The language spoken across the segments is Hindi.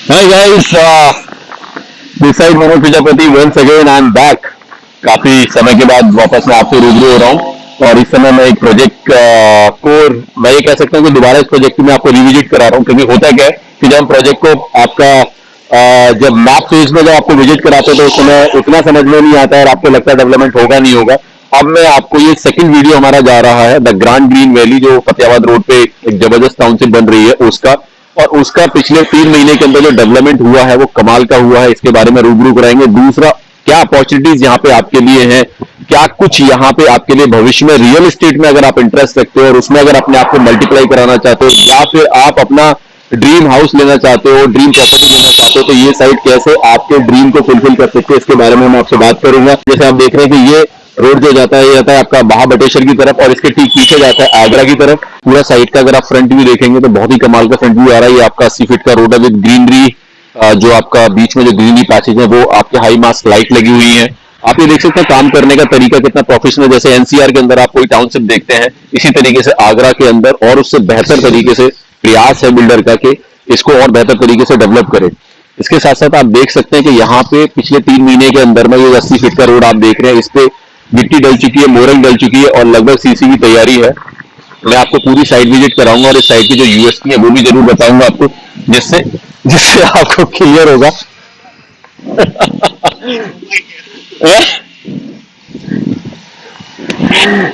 Hi guys, this side Manoj Prajapati once again I am back. काफी समय के बाद वापस मैं आपसे रूबरू हो रहा हूँ और इस समय मैं एक प्रोजेक्ट को मैं ये कह सकता हूँ कि दोबारा इस प्रोजेक्ट में आपको रिविजिट करा रहा हूँ क्योंकि होता क्या है कि जब हम प्रोजेक्ट को आपका जब मैप फेज में जब आपको विजिट कराते हैं तो उस समय उतना समझ में नहीं आता है और आपको लगता है डेवलपमेंट होगा नहीं होगा। अब मैं आपको ये सेकंड वीडियो हमारा जा रहा है द ग्रांड ग्रीन वैली जो फतेहाबाद रोड पे एक जबरदस्त टाउनशिप बन रही है उसका और उसका पिछले 3 महीने के अंदर जो डेवलपमेंट हुआ है वो कमाल का हुआ है। इसके बारे में रूबरू कराएंगे। दूसरा, क्या अपॉर्चुनिटीज यहाँ पे आपके लिए हैं, क्या कुछ यहाँ पे आपके लिए भविष्य में रियल एस्टेट में अगर आप इंटरेस्ट रखते हो और उसमें अगर अपने आप को मल्टीप्लाई कराना चाहते हो या फिर आप अपना ड्रीम हाउस लेना चाहते हो, ड्रीम प्रॉपर्टी लेना चाहते हो, तो ये साइट कैसे आपके ड्रीम को फुलफिल कर सकते हैं इसके बारे में मैं आपसे बात करूंगा। जैसे आप देख रहे हैं कि ये रोड जो जाता है ये जाता है आपका महाबटेश्वर की तरफ और इसके ठीक पीछे जाता है आगरा की तरफ। पूरा साइट का अगर आप फ्रंट व्यू देखेंगे तो बहुत ही कमाल का फ्रंट व्यू आ रहा है। ये आपका 80 फीट का रोड है विद ग्रीनरी, जो आपका बीच में जो ग्रीनरी पैसेज है वो आपके हाई मास्ट लाइट लगी हुई है। आप ये देख सकते हैं काम करने का तरीका कितना प्रोफेशनल, जैसे एनसीआर के अंदर आप कोई टाउनशिप देखते हैं इसी तरीके से आगरा के अंदर और उससे बेहतर तरीके से प्रयास है बिल्डर का कि इसको और बेहतर तरीके से डेवलप करे। इसके साथ साथ आप देख सकते हैं कि यहाँ पे पिछले 3 महीने के अंदर में ये 80 फीट का रोड आप देख रहे हैं, इस पे मिट्टी डल चुकी है, मोरंग डल चुकी है और लगभग सीसी की तैयारी है। मैं आपको पूरी साइट विजिट कराऊंगा और इस साइट की जो यूएसपी है वो भी जरूर बताऊंगा आपको, जिससे जिससे आपको क्लियर होगा।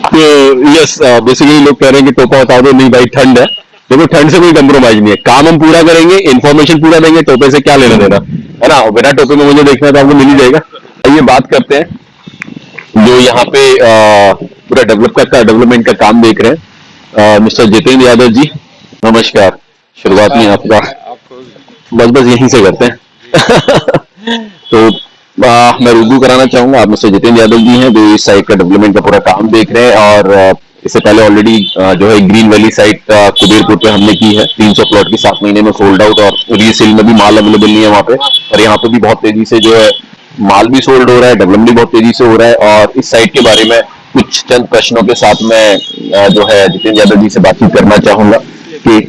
तो यस, बेसिकली लोग कह रहे हैं कि टोपा बता दो, नहीं भाई ठंड है। देखो ठंड से कोई कंप्रोमाइज नहीं है, काम हम पूरा करेंगे, इन्फॉर्मेशन पूरा देंगे, टोपे से क्या लेना देना है ना। बिना टोपे में मुझे देखना है तो आपको मिल ही जाएगा। आइए बात करते हैं जो यहाँ पे पूरा डेवलपमेंट का काम देख रहे हैं, मिस्टर जितेंद्र यादव जी, नमस्कार। शुरुआत में आपका बस बस यहीं से करते हैं। तो मैं रूबरू कराना चाहूंगा, आप मिस्टर जितेंद्र यादव जी हैं जो इस साइट का डेवलपमेंट का पूरा काम देख रहे हैं और इससे पहले ऑलरेडी जो है ग्रीन वैली साइट कुबेरपुर पे हमने की है 300 प्लॉट की 7 महीने में सोल्ड आउट और रीसेल में भी माल अवेलेबल नहीं है वहाँ पे, और यहाँ पे भी बहुत तेजी से जो है माल भी सोल्ड हो रहा है, डेवलपमेंट भी बहुत तेजी से हो रहा है। और इस साइट के बारे में कुछ चंद प्रश्नों के साथ मैं जो है जितेंद्र यादव जी से बातचीत करना चाहूंगा कि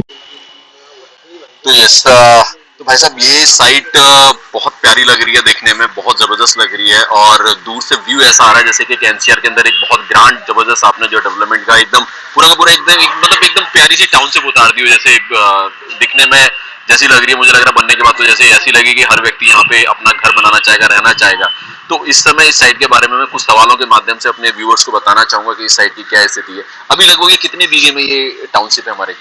तो यस, तो भाई साहब ये साइट बहुत प्यारी लग रही है, देखने में बहुत जबरदस्त लग रही है और दूर से व्यू ऐसा आ रहा है जैसे कि एनसीआर के अंदर एक बहुत ग्रांड जबरदस्त आपने जो डेवलपमेंट का एकदम पूरा का पूरा एकदम मतलब एकदम प्यारी सी टाउनशिप उतार दी हो, जैसे दिखने में जैसी लग रही है। मुझे लग रहा है बनने के बाद तो जैसे ऐसी लगेगी हर व्यक्ति यहाँ पे अपना घर बनाना चाहेगा, रहना चाहेगा। तो इस समय इस साइट के बारे में मैं कुछ सवालों के माध्यम से अपने व्यूअर्स को बताना चाहूंगा कि इस साइट की क्या स्थिति है। अभी लगभग ये कितने बीघे में ये टाउनशिप है हमारे?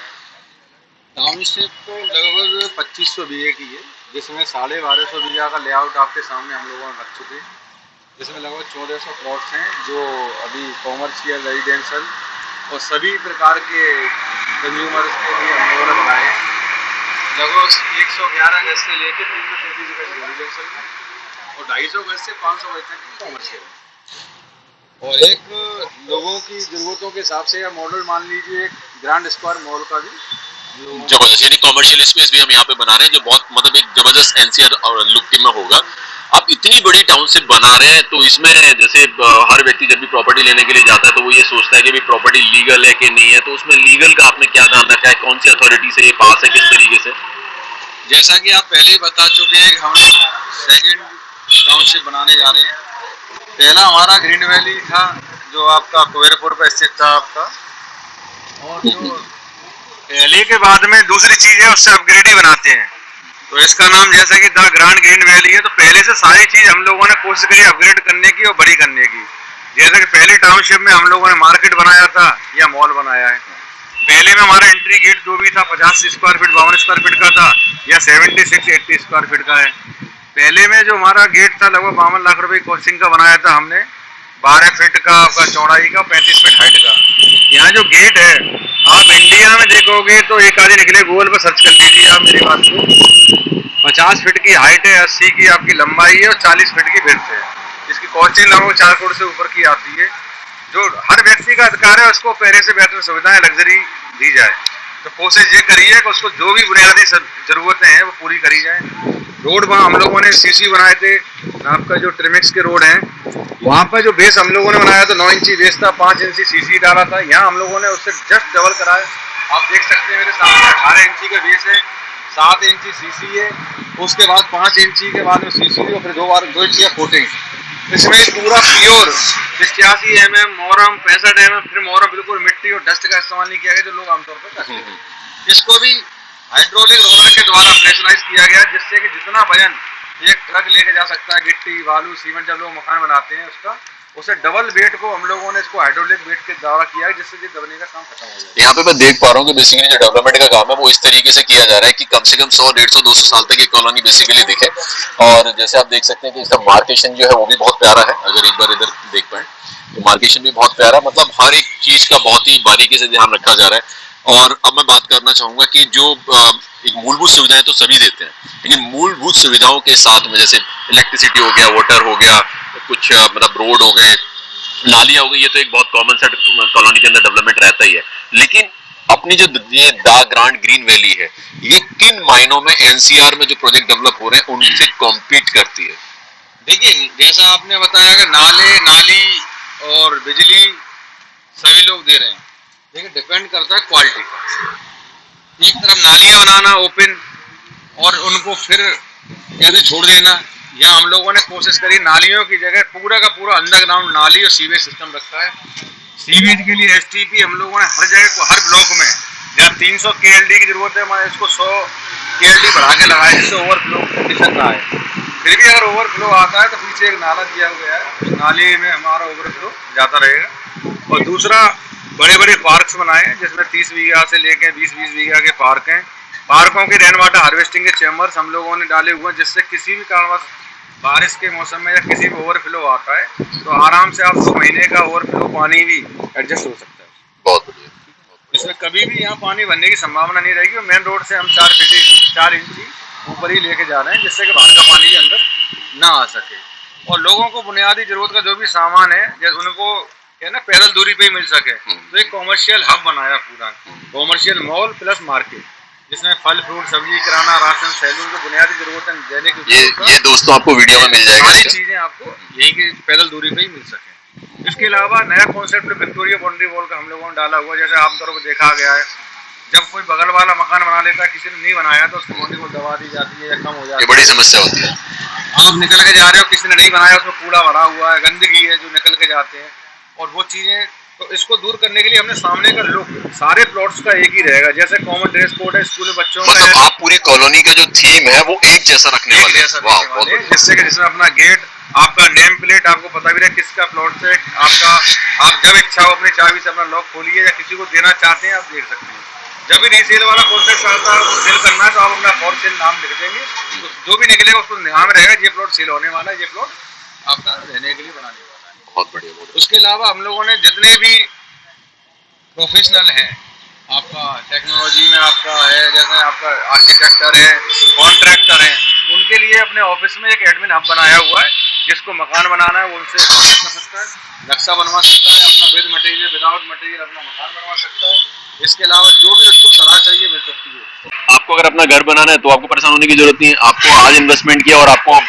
टाउनशिप तो लगभग 2500 बीघे की है, जिसमें 1250 बीघा का लेआउट आपके सामने हम लोगों ने रख चुके हैं, जिसमें लगभग 1400 प्लॉट्स हैं जो अभी कॉमर्शियल, रेजिडेंशियल और सभी प्रकार के कंज्यूमर्स के लिए हम लोगों ने बनाए हैं। लगभग 111 गज से लेकर 333 गज रेजिडेंशियल में और 250 गज से 500 गज तक की कॉमर्शियल में। और एक लोगों की ज़रूरतों के हिसाब से या मॉडल मान लीजिए एक ग्रांड स्क्वायर मॉल का भी जबरदस्त, यानी कॉमर्शियल स्पेस भी हम यहाँ पे बना रहे हैं जो बहुत मतलब एक जबरदस्त एनसीआर और लुक में होगा। आप इतनी बड़ी टाउनशिप बना रहे हैं तो इसमें जैसे हर व्यक्ति जब भी प्रॉपर्टी लेने के लिए जाता है तो वो ये सोचता है कि भाई प्रॉपर्टी लीगल है कि नहीं है, तो उसमें लीगल का आपने क्या ध्यान रखा है, कौन सी अथॉरिटी से ये पास है, किस तरीके से? जैसा कि आप पहले ही बता चुके हैं कि हम सेकेंड टाउनशिप बनाने जा रहे हैं। पहला हमारा ग्रीन वैली था जो आपका कुबेरपुर पर स्थित था आपका, और जो पहले के बाद में दूसरी चीज है उससे अपग्रेड ही बनाते हैं। तो इसका नाम जैसा कि द ग्रांड ग्रीन वैली है, तो पहले से सारी चीज हम लोगों ने कोशिश करी अपग्रेड करने की और बड़ी करने की। जैसा कि पहले टाउनशिप में हम लोगों ने मार्केट बनाया था या मॉल बनाया है। पहले में हमारा एंट्री गेट जो भी था 50 स्क्वायर फीट 52 स्क्वायर फीट का था या 76-80 स्क्वायर फीट का है। पहले में जो हमारा गेट था लगभग 52 लाख रुपए कॉस्टिंग का बनाया था हमने, 12 फीट का आपका चौड़ाई का, 35 फीट हाइट का। यहाँ जो गेट है आप इंडिया में देखोगे तो एक आधे निकले, गूगल पर सर्च कर लीजिए आप मेरी बात को। 50 फीट की हाइट है, 80 की आपकी लंबाई है और 40 फीट की विड्थ है, जिसकी कॉस्टिंग लगभग 4 करोड़ से ऊपर की आती है। जो हर व्यक्ति का अधिकार है उसको पहले से बेहतर सुविधाएं, लग्जरी दी जाए। तो कोशिश ये करिए कि उसको जो भी बुनियादी जरूरतें हैं वो पूरी करी जाए। रोड वहाँ हम लोगों ने सीसी बनाए थे, आपका जो ट्रिमिक्स के रोड हैं वहाँ पर जो बेस हम लोगों ने बनाया था 9 इंची बेस था, 5 इंची सीसी डाला था। यहाँ हम लोगों ने उससे जस्ट डबल कराया। आप देख सकते हैं मेरे सामने 18 इंची का बेस है, 7 इंची सीसी है, उसके बाद 5 इंची के बाद में सीसी और फिर 2 इंची का कोटिंग। इसमें पूरा प्योर 85 mm मोरम 65 mm, फिर मोरम बिल्कुल मिट्टी और डस्ट का इस्तेमाल नहीं किया गया जो लोग आमतौर पर करते हैं। इसको भी हाइड्रोलिक रोलर के द्वारा प्रेशराइज किया गया, जिससे कि जितना वजन एक ट्रक लेके जा सकता है, गिट्टी बालू सीमेंट जब लोग मकान बनाते हैं उसका, उसे डबल वेट को हम लोगों ने इसको हाइड्रोलिक वेट के द्वारा किया है, जिससे कि दबने का काम खत्म हो जाए। यहाँ पे मैं देख पा रहा हूँ कि बेसिकली जो डेवलपमेंट का काम है वो इस तरीके से किया जा रहा है कि कम से कम 100, 150, 200 साल तक ये कॉलोनी बेसिकली दिखे। और जैसे आप देख सकते हैं कि इसका मार्केशन जो है वो भी बहुत प्यारा है। अगर एक बार इधर देख पाए तो मार्केशन भी बहुत प्यारा, मतलब हर एक चीज का बहुत ही बारीकी से ध्यान रखा जा रहा है। और अब मैं बात करना चाहूंगा कि जो एक मूलभूत सुविधाएं तो सभी देते हैं, लेकिन मूलभूत सुविधाओं के साथ में जैसे इलेक्ट्रिसिटी हो गया, वाटर हो गया, कुछ मतलब रोड हो गए, नालियां हो गई, ये तो एक बहुत कॉमन सा कॉलोनी के अंदर डेवलपमेंट रहता ही है। लेकिन अपनी जो ये दा ग्रांड ग्रीन वैली है, ये किन मायनों में एनसीआर में जो प्रोजेक्ट डेवलप हो रहे हैं उनसे कॉम्पीट करती है? देखिए, जैसा आपने बताया कि नाली और बिजली सभी लोग दे रहे हैं, लेकिन डिपेंड करता है क्वालिटी पर। एक तरफ नालियां बनाना ओपन और उनको फिर कैसे छोड़ देना, या हम लोगों ने कोशिश करी नालियों की जगह पूरा का पूरा अंडरग्राउंड नाली और सीवेज सिस्टम रखा है। सीवेज के लिए एसटीपी हम लोगों ने हर जगह को, हर ब्लॉक में जहाँ 300 केएलडी की जरूरत है, हमारे इसको 100 केएलडी बढ़ा के लगाया, जिससे ओवरफ्लो कंडीशन ना आए। फिर भी अगर ओवरफ्लो आता है तो पीछे एक नाला दिया गया है, उस नाले में हमारा ओवरफ्लो जाता रहेगा। और दूसरा, बड़े बड़े पार्क्स बनाए हैं जिसमें 30 बीघा से लेके 20-20 बीघा के पार्क हैं। पार्कों के रेन वाटर हार्वेस्टिंग के चैम्बर्स हम लोगों ने डाले हुए हैं, जिससे किसी भी कारणवश बारिश के मौसम में या किसी भी ओवरफ्लो आता है तो आराम से आप 2 महीने का ओवरफ्लो पानी भी एडजस्ट हो सकता है। बहुत बढ़िया। इसमें कभी भी यहाँ पानी भरने की संभावना नहीं रहेगी। और मेन रोड से हम 4 इंची ऊपर ही लेके जा रहे हैं, जिससे कि बाहर का पानी भी अंदर ना आ सके। और लोगों को बुनियादी जरूरत का जो भी सामान है, जैसे उनको क्या ना पैदल दूरी पे ही मिल सके, तो एक कॉमर्शियल हब बनाया, पूरा कॉमर्शियल मॉल प्लस मार्केट, जिसमें फल फ्रूट सब्जी किराना राशन सैलून को बुनियादी जरूरतें देने की ये दोस्तों आपको वीडियो में मिल जाएगा, सारी चीजें आपको यहीं की पैदल दूरी पे ही मिल सके। इसके अलावा नया कॉन्सेप्ट विक्टोरिया बाउंड्री वॉल का हम लोगों ने डाला हुआ, जैसे आमतौर पर देखा गया है जब कोई बगल वाला मकान बना लेता है, किसी ने नहीं बनाया तो उसकी बाउंड्री वॉल दबा दी जाती है या कम हो जाती है। ये बड़ी समस्या होती है। आप निकल के जा रहे हो, किसी ने नहीं बनाया, उसमें कूड़ा भरा हुआ है, गंदगी है जो निकल के जाते हैं, और वो चीजें, तो इसको दूर करने के लिए हमने सामने का लुक सारे प्लॉट्स का एक ही रहेगा। जैसे कॉमन ड्रेस कोड है स्कूल में बच्चों का, मतलब आप पूरी कॉलोनी का जो थीम है वो एक जैसा रखने वाले हैं, जिससे कि जिसमें अपना गेट, आपका नेम प्लेट, आपको पता भी रहे किसका प्लॉट से आपका, आप जब इच्छा हो अपनी चाबी से अपना लॉक खोलिए, या किसी को देना चाहते हैं आप देख सकते हैं। जब भी रीसेल वाला कॉन्ट्रैक्ट आता है, वो सेल करना है तो आप अपना फॉर सेल नाम लिख देंगे, तो जो भी निकलेगा उसको ध्यान में रहेगा ये प्लॉट सेल होने वाला है, ये प्लॉट आपका रहने के लिए बनाने वाला है। बहुत बढ़िया। उसके अलावा हम लोगों ने जितने भी प्रोफेशनल हैं, आपका टेक्नोलॉजी में आपका है, जैसे आपका आर्किटेक्टर है, कॉन्ट्रैक्टर हैं, उनके लिए अपने ऑफिस में एक एडमिन हब बनाया हुआ है, जिसको मकान बनाना है वो उनसे कांटेक्ट कर सकता है, नक्शा बनवा सकता है, अपना विद मटेरियल विदाउट मटेरियल अपना मकान बनवा सकता है। इसके अलावा जो भी उसको सलाह चाहिए मिल सकती है। आपको अगर अपना घर बनाना है तो आपको परेशान होने की जरूरत नहीं है। आपको आज इन्वेस्टमेंट किया और आपको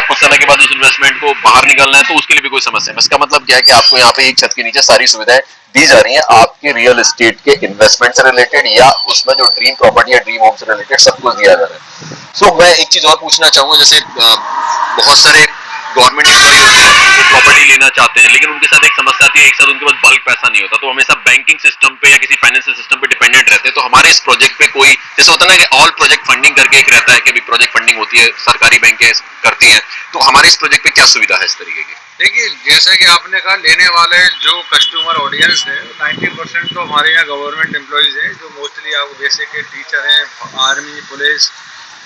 कुछ समय के बाद उस इन्वेस्टमेंट को बाहर निकलना है तो उसके लिए भी कोई समस्या नहीं। इसका मतलब क्या है कि आपको यहाँ पे एक छत के नीचे सारी सुविधाएं दी जा रही हैं, आपके रियल एस्टेट के इन्वेस्टमेंट से रिलेटेड या उसमें जो ड्रीम प्रॉपर्टी या ड्रीम होम से रिलेटेड सब कुछ दिया जा रहा है। सो मैं एक चीज और पूछना चाहूंगा, जैसे बहुत सारे गवर्नमेंट एम्प्लॉई होते हैं वो प्रॉपर्टी लेना चाहते हैं, लेकिन उनके साथ एक समस्या आती है, एक साथ उनके पास बल्क पैसा नहीं होता, तो हमेशा बैंकिंग सिस्टम पे या किसी फाइनेंशियल सिस्टम पे डिपेंडेंट रहते हैं। तो हमारे इस प्रोजेक्ट पे कोई, जैसे होता है ना कि ऑल प्रोजेक्ट फंडिंग करके एक रहता है कि अभी प्रोजेक्ट फंडिंग होती है, सरकारी बैंकें करती हैं, तो हमारे इस प्रोजेक्ट पे क्या सुविधा है इस तरीके की? देखिए, जैसा कि आपने कहा, लेने वाले जो कस्टमर ऑडियंस है 90% तो हमारे यहाँ गवर्नमेंट एम्प्लॉइज हैं, जो मोस्टली आप जैसे कि टीचर हैं, आर्मी पुलिस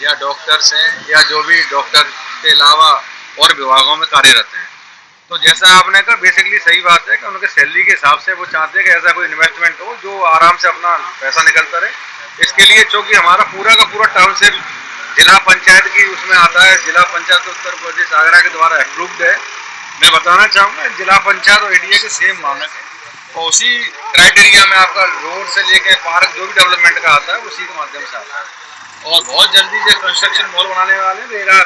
या डॉक्टर्स हैं, या जो भी डॉक्टर के अलावा और विभागों में कार्यरत हैं। तो जैसा आपने कहा बेसिकली सही बात है कि उनके सैलरी के हिसाब से वो चाहते हैं कि ऐसा कोई इन्वेस्टमेंट हो जो आराम से अपना पैसा निकलता रहे। इसके लिए चूँकि हमारा पूरा का पूरा टाउनशिप जिला पंचायत की उसमें आता है, जिला पंचायत उत्तर प्रदेश आगरा के द्वारा अप्रूव्ड है। मैं बताना चाहूँगा जिला पंचायत और एडीए के सेम मानक है, और उसी क्राइटेरिया में आपका रोड से लेके पार्क जो भी डेवलपमेंट का आता है उसी के माध्यम से आता है। और बहुत जल्दी जो कंस्ट्रक्शन मॉल बनाने वाले हैं रेरा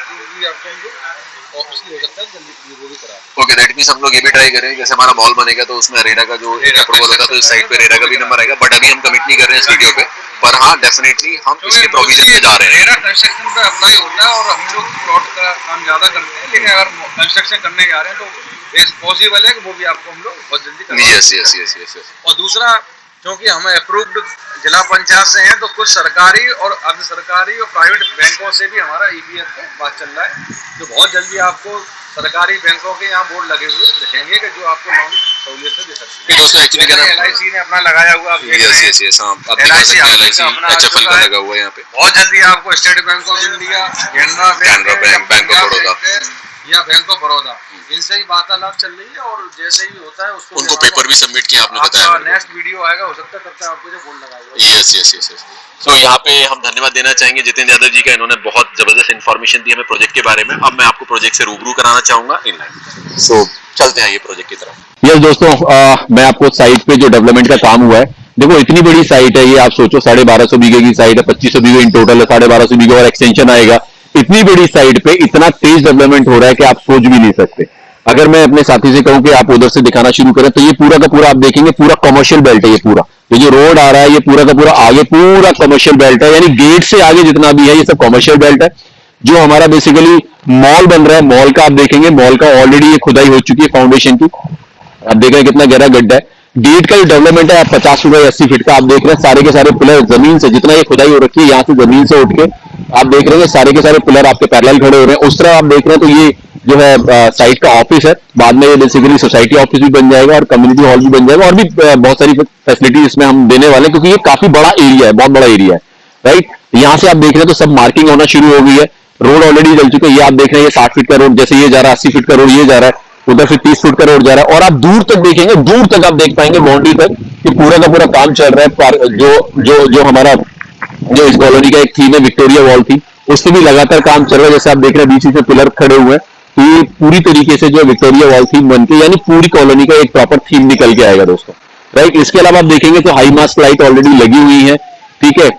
ऑब्वियसली हो सकता है, जल्दी वो भी करा। ओके, दैट मींस हम लोग ये भी ट्राई करें, जैसे हमारा मॉल बनेगा तो उसमें रेरा का जो अप्रूवल होगा तो इस साइड पे रेरा का भी नंबर आएगा, बट अभी हम कमिट नहीं कर रहे हैं इस वीडियो पे। पर हाँ डेफिनेटली हम तो इसके प्रोविजन पे जा रहे हैं। मेरा कंस्ट्रक्शन पे अप्लाई होता है और हम लोग प्लॉट का काम ज्यादा करते हैं, लेकिन अगर कंस्ट्रक्शन करने जा रहे हैं तो इस पॉसिबल है कि वो भी आपको हम लोग बहुत जल्दी करवा yes yes yes yes yes. और दूसरा, क्योंकि हम अप्रूव्ड जिला पंचायत से हैं, तो कुछ सरकारी और अर्ध सरकारी और प्राइवेट बैंकों से भी हमारा EPF का बात चल रहा है, जो बहुत जल्दी आपको सरकारी बैंकों के यहाँ बोर्ड लगे हुए दिखेंगे कि जो आपको लोन सहूलियत से दे सकते हैं। दोस्तों एक्चुअली कहना LIC ने अपना लगाया हुआ, आप देख रहे यस हैं। यस यस, हाँ आप देख सकते हैं LIC HFL का लगा हुआ है यहाँ पे। बहुत जल्दी आपको state bank of India, Canara bank, bank of Baroda या बैंक ऑफ बड़ौदा, इनसे ही वार्तालाप चल रही है, और जैसे ही होता है उसको उनको पेपर भी सबमिट किया आपने बताया। नेक्स्ट वीडियो आएगा, हो सकता है तब तक आपको जो बोर्ड लगा हुआ है। Yes yes yes yes. So यहाँ पे हम धन्यवाद देना चाहेंगे जितेंद्र यादव जी का, इन्होंने बहुत जबरदस्त इन्फॉर्मेशन दी हमें प्रोजेक्ट के बारे में। अब मैं आपको प्रोजेक्ट से रूबरू कराना चाहूंगा इनलाइन। सो चलते हैं ये प्रोजेक्ट की तरफ। यस दोस्तों, मैं आपको साइट पे जो डेवलपमेंट का काम हुआ है, देखो इतनी बड़ी साइट है ये, आप सोचो 1250 बीघे की साइट है, 2500 बीघे इन टोटल है, 1250 बीघे और एक्सटेंशन आएगा। इतनी बड़ी साइट पे इतना तेज डेवलपमेंट हो रहा है कि आप सोच भी नहीं सकते। अगर मैं अपने साथी से कहूं कि आप उधर से दिखाना शुरू करें, तो ये पूरा का पूरा आप देखेंगे पूरा कमर्शियल बेल्ट है। ये पूरा ये जो रोड आ रहा है, ये पूरा का पूरा आगे पूरा कमर्शियल बेल्ट है, यानी गेट से आगे जितना भी है ये सब कमर्शियल बेल्ट है। जो हमारा बेसिकली मॉल बन रहा है, मॉल का आप देखेंगे, मॉल का ऑलरेडी ये खुदाई हो चुकी है फाउंडेशन की। आप देख रहे हैं कितना गहरा गड्ढा है। गेट का जो डेवलपमेंट है, आप 50 फीट या 80 फीट का आप देख रहे हैं, सारे के सारे पिलर जमीन से, जितना ये खुदाई हो रखी है यहाँ से जमीन से उठ के आप देख रहे हैं सारे के सारे पिलर आपके पैरेलल खड़े हो रहे हैं। उस तरह आप देख रहे हैं तो ये जो है साइट का ऑफिस है, बाद में ये बेसिकली सोसाइटी ऑफिस भी बन जाएगा और कम्युनिटी हॉल भी बन जाएगा, और भी बहुत सारी फैसिलिटी इसमें हम देने वाले हैं, क्योंकि ये काफी बड़ा एरिया है, बहुत बड़ा एरिया है। राइट, यहाँ से आप देख रहे हैं तो सब मार्किंग होना शुरू हो गई है, रोड ऑलरेडी चल चुके हैं। ये आप देख रहे हैं, ये 60 फीट का रोड जैसे ये जा रहा है, 80 फीट का रोड ये जा रहा है, उधर से 30 फीट का रोड जा रहा है, और आप दूर तक देखेंगे, दूर तक आप देख पाएंगे बाउंड्री तक कि पूरा का पूरा काम चल रहा है। जो हमारा जो इस कॉलोनी का एक थीम है विक्टोरिया वॉल थी, उससे भी लगातार काम चल रहा है। जैसे आप देख रहे हैं बीच में पिलर खड़े हुए हैं, तो ये पूरी तरीके से जो विक्टोरिया वॉल थीम बन के, यानी पूरी कॉलोनी का एक प्रॉपर थीम निकल के आएगा दोस्तों। राइट, इसके अलावा आप देखेंगे तो हाई मास्ट लाइट ऑलरेडी लगी हुई है, ठीक है,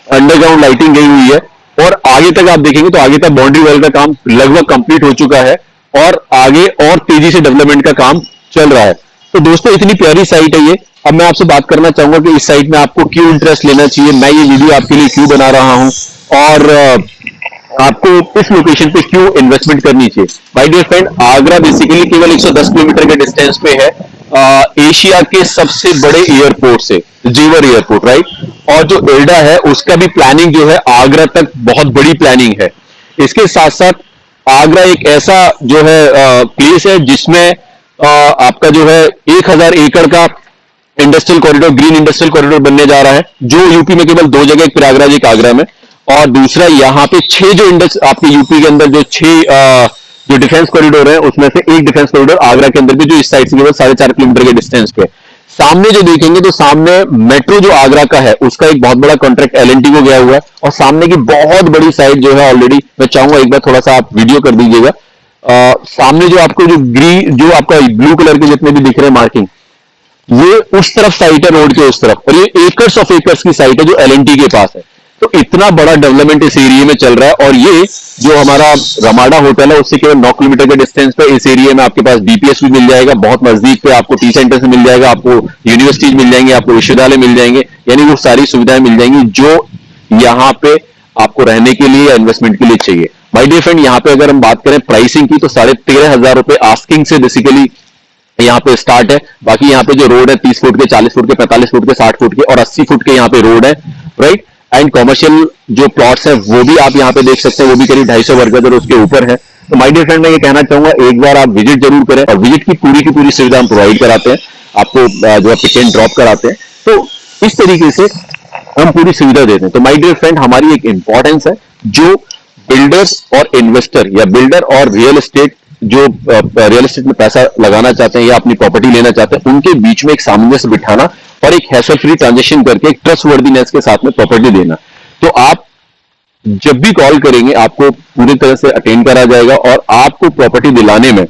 अंडरग्राउंड लाइटिंग गई हुई है, और आगे तक आप देखेंगे तो आगे तक बाउंड्री वॉल का काम लगभग कंप्लीट हो चुका है, और आगे और तेजी से डेवलपमेंट का काम चल रहा है। तो दोस्तों इतनी प्यारी साइट है ये। अब मैं आपसे बात करना चाहूंगा कि इस साइट में आपको क्यों इंटरेस्ट लेना चाहिए, मैं ये वीडियो आपके लिए क्यों बना रहा हूं, और आपको इस लोकेशन पे क्यों इन्वेस्टमेंट करनी चाहिए। My dear friend, Agra basically केवल 110 किलोमीटर के डिस्टेंस पे है एशिया के सबसे बड़े एयरपोर्ट से, जेवर एयरपोर्ट, राइट। और जो एल्डा है उसका भी प्लानिंग जो है आगरा तक बहुत बड़ी प्लानिंग है। इसके साथ साथ आगरा एक ऐसा जो है प्लेस है जिसमें आपका जो है 1000 एकड़ का industrial corridor, green industrial corridor बनने जा रहा है, जो यूपी में केवल 2 जगह, एक प्रयागराज एक आगरा में, और दूसरा यहाँ पे 6 जो आपके यूपी के अंदर जो 6 जो डिफेंस कॉरिडोर है उसमें से एक डिफेंस कॉरिडोर आगरा के अंदर भी, जो इस साइड से केवल 4.5 किलोमीटर के डिस्टेंस पे। सामने जो देखेंगे तो सामने मेट्रो जो आगरा का है उसका एक बहुत बड़ा कॉन्ट्रैक्ट L&T को गया हुआ है, और सामने की बहुत बड़ी साइट जो है ऑलरेडी, मैं चाहूंगा एक बार थोड़ा सा आप वीडियो कर दीजिएगा। सामने जो आपको जो आपका ब्लू कलर के जितने भी दिख रहे हैं मार्किंग, ये उस तरफ साइट है, रोड के उस तरफ, और ये एकर्स ऑफ एकर्स की साइट है जो L&T के पास है। तो इतना बड़ा डेवलपमेंट इस एरिया में चल रहा है, और ये जो हमारा रमाडा होटल है उससे केवल 9 किलोमीटर के डिस्टेंस पे इस एरिया में आपके पास BPS भी मिल जाएगा, बहुत नजदीक पे आपको टी सेंटर से मिल जाएगा, आपको यूनिवर्सिटीज मिल जाएंगे, आपको विश्वविद्यालय मिल जाएंगे, यानी वो सारी सुविधाएं मिल जाएंगी जो यहाँ पे आपको रहने के लिए या इन्वेस्टमेंट के लिए चाहिए। माय डियर फ्रेंड, यहाँ पे अगर हम बात करें प्राइसिंग की, तो 13,500 रुपए आस्किंग से बेसिकली यहाँ पे स्टार्ट है। बाकी यहाँ पे जो रोड है 30 फुट के, 40 फुट के, 45 फुट के, 60 फुट के और 80 फुट के यहाँ पे रोड है, राइट। एंड कॉमर्शियल जो प्लॉट्स हैं वो भी आप यहाँ पे देख सकते हैं, वो भी करीब 250 वर्ग गज और उसके ऊपर है। तो माय डियर फ्रेंड, मैं ये कहना चाहूंगा एक बार आप विजिट जरूर करें, और विजिट की पूरी सुविधा हम प्रोवाइड कराते हैं आपको, जो है पिक एंड ड्रॉप कराते हैं, तो इस तरीके से हम पूरी सुविधा देते हैं। तो माय डियर फ्रेंड, हमारी एक इंपॉर्टेंस है जो बिल्डर्स और इन्वेस्टर या बिल्डर और रियल एस्टेट जो रियल एस्टेट में पैसा लगाना चाहते हैं या अपनी प्रॉपर्टी लेना चाहते हैं, उनके बीच में एक सामंजस्य बिठाना और एक हैसल फ्री ट्रांजेक्शन करके एक ट्रस्ट वर्दीनेस के साथ में प्रॉपर्टी देना। तो आप जब भी कॉल करेंगे आपको पूरी तरह से अटेंड करा जाएगा, और आपको प्रॉपर्टी दिलाने में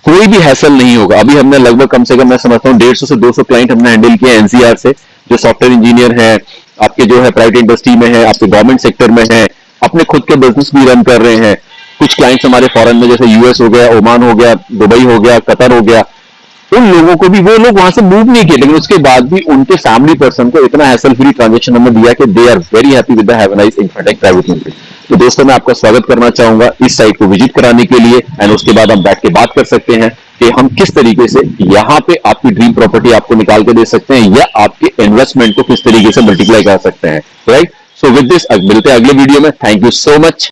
कोई भी हैसल नहीं होगा। अभी हमने लगभग कम से कम मैं समझता हूँ 150 से 200 क्लाइंट हमने हैंडल किया NCR से, जो सॉफ्टवेयर इंजीनियर है, आपके जो है प्राइवेट इंडस्ट्री में है, आपके गवर्नमेंट सेक्टर में है, अपने खुद के बिजनेस भी रन कर रहे हैं। कुछ क्लाइंट्स हमारे फॉरेन में, जैसे US हो गया, ओमान हो गया, दुबई हो गया, कतर हो गया, उन लोगों को भी, वो लोग वहां से मूव नहीं किए, लेकिन उसके बाद भी उनके फैमिली पर्सन को इतना हैसल फ्री ट्रांजेक्शन हमें दिया कि they are very happy with the have a nice infotech private limited. तो दोस्तों मैं आपका स्वागत करना चाहूंगा इस साइट को विजिट कराने के लिए, एंड उसके बाद हम बैठ के बात कर सकते हैं कि हम किस तरीके से यहाँ पे आपकी ड्रीम प्रॉपर्टी आपको निकाल के दे सकते हैं, या आपके इन्वेस्टमेंट को किस तरीके से मल्टीप्लाई कर सकते हैं, राइट। सो विद दिस मिलते हैं अगले वीडियो में। Thank you so much.